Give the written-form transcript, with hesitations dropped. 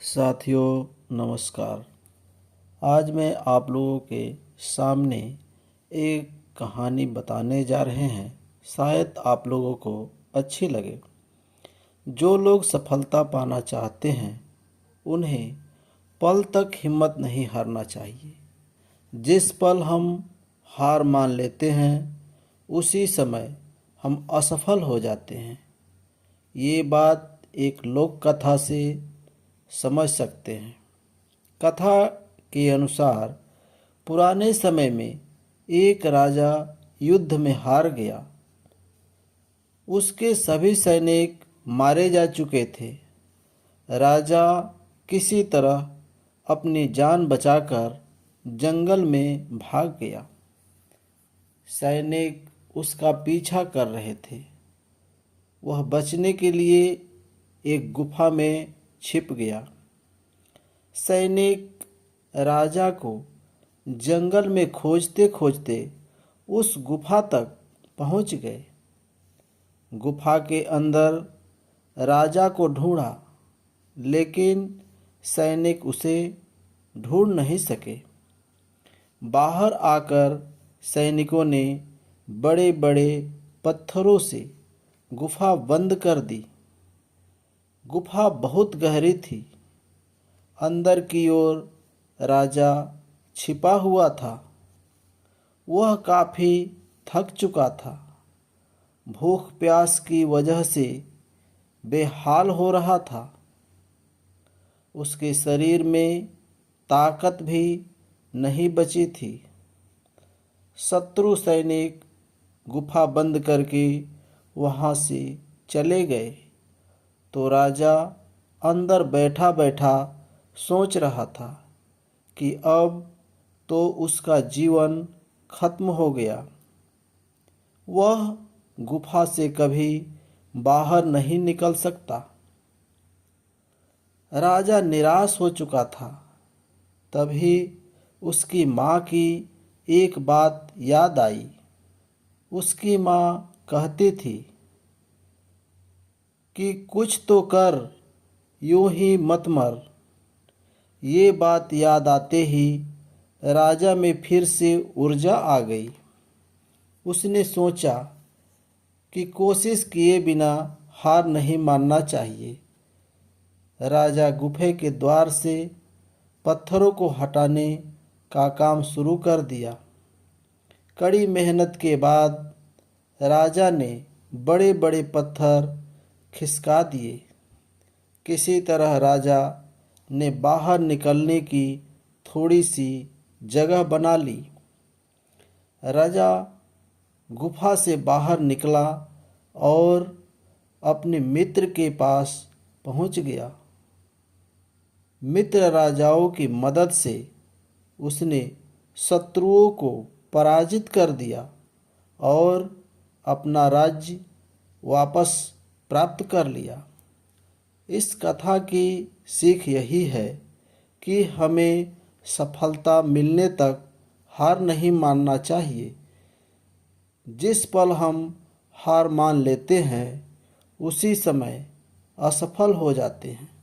साथियों नमस्कार। आज मैं आप लोगों के सामने एक कहानी बताने जा रहे हैं। शायद आप लोगों को अच्छी लगे। जो लोग सफलता पाना चाहते हैं उन्हें पल तक हिम्मत नहीं हारना चाहिए। जिस पल हम हार मान लेते हैं उसी समय हम असफल हो जाते हैं। ये बात एक लोक कथा से समझ सकते हैं। कथा के अनुसार पुराने समय में एक राजा युद्ध में हार गया। उसके सभी सैनिक मारे जा चुके थे। राजा किसी तरह अपनी जान बचाकर जंगल में भाग गया। सैनिक उसका पीछा कर रहे थे। वह बचने के लिए एक गुफा में छिप गया। सैनिक राजा को जंगल में खोजते खोजते उस गुफा तक पहुंच गए। गुफा के अंदर राजा को ढूंढा, लेकिन सैनिक उसे ढूंढ नहीं सके। बाहर आकर सैनिकों ने बड़े बड़े पत्थरों से गुफा बंद कर दी। गुफा बहुत गहरी थी। अंदर की ओर राजा छिपा हुआ था। वह काफी थक चुका था। भूख प्यास की वजह से बेहाल हो रहा था। उसके शरीर में ताकत भी नहीं बची थी। शत्रु सैनिक गुफा बंद करके वहां से चले गए तो राजा अंदर बैठा बैठा सोच रहा था कि अब तो उसका जीवन खत्म हो गया। वह गुफा से कभी बाहर नहीं निकल सकता। राजा निराश हो चुका था। तभी उसकी माँ की एक बात याद आई। उसकी माँ कहती थी कि कुछ तो कर, यूं ही मत मर। ये बात याद आते ही राजा में फिर से ऊर्जा आ गई। उसने सोचा कि कोशिश किए बिना हार नहीं मानना चाहिए। राजा गुफे के द्वार से पत्थरों को हटाने का काम शुरू कर दिया। कड़ी मेहनत के बाद राजा ने बड़े बड़े पत्थर खिसका दिए। किसी तरह राजा ने बाहर निकलने की थोड़ी सी जगह बना ली। राजा गुफा से बाहर निकला और अपने मित्र के पास पहुंच गया। मित्र राजाओं की मदद से उसने शत्रुओं को पराजित कर दिया और अपना राज्य वापस प्राप्त कर लिया। इस कथा की सीख यही है कि हमें सफलता मिलने तक हार नहीं मानना चाहिए। जिस पल हम हार मान लेते हैं उसी समय असफल हो जाते हैं।